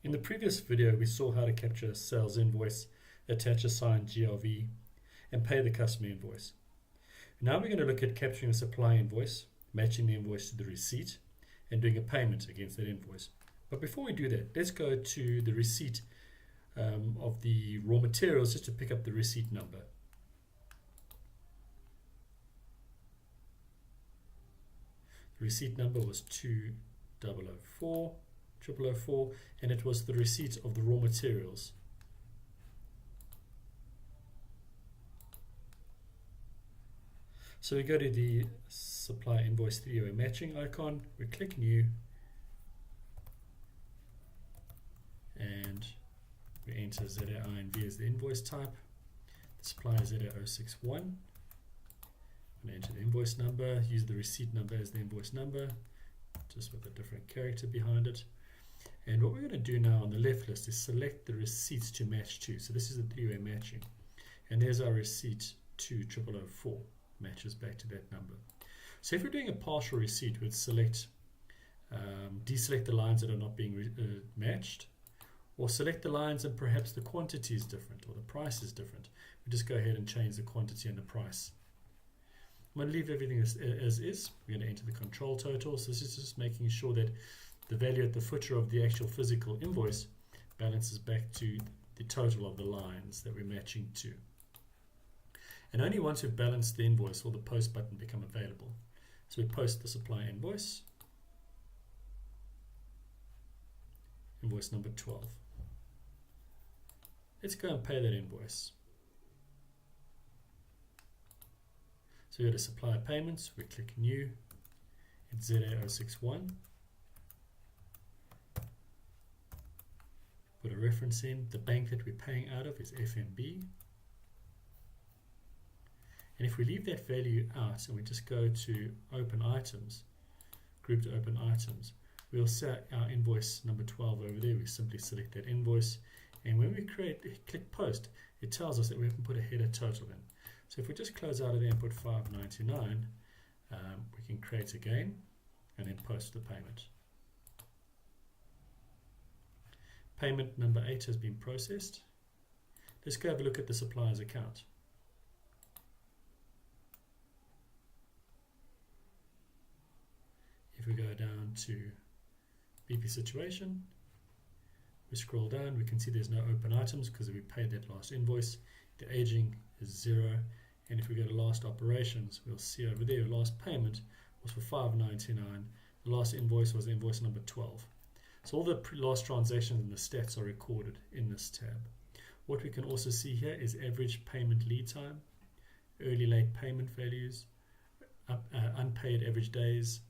In the previous video, we saw how to capture a sales invoice, attach a signed GRV, and pay the customer invoice. Now we're going to look at capturing a supply invoice, matching the invoice to the receipt, and doing a payment against that invoice. But before we do that, let's go to the receipt of the raw materials just to pick up the receipt number. The receipt number was 2004, and it was the receipt of the raw materials. So we go to the supply invoice 3-way matching icon, we click new, and we enter ZAINV as the invoice type. The supplier is ZA061. I'm going to enter the invoice number, use the receipt number as the invoice number, just with a different character behind it. And what we're going to do now on the left list is select the receipts to match to. So this is the 3-way matching. And there's our receipt 2004, matches back to that number. So if we're doing a partial receipt, we'd select, deselect the lines that are not being matched, or select the lines and perhaps the quantity is different or the price is different. We just go ahead and change the quantity and the price. I'm going to leave everything as is. We're going to enter the control total. So this is just making sure that the value at the footer of the actual physical invoice balances back to the total of the lines that we're matching to. And only once we've balanced the invoice will the post button become available. So we post the supply invoice, invoice number 12. Let's go and pay that invoice. So we go to supplier payments, we click new, it's ZA061. Put a reference in, the bank that we're paying out of is FNB. And if we leave that value out and we just go to open items, group to open items, we'll set our invoice number 12 over there. We simply select that invoice, and when we click post, it tells us that we can put a header total in. So if we just close out of there and put 599, we can create again and then post the payment. Payment number 8 has been processed. Let's go have a look at the supplier's account. If we go down to BP situation, we scroll down, we can see there's no open items because we paid that last invoice. The aging is 0, and if we go to last operations, we'll see over there last payment was for $5.99. The last invoice was invoice number 12. So all the last transactions and the stats are recorded in this tab. What we can also see here is average payment lead time, early late payment values, unpaid average days,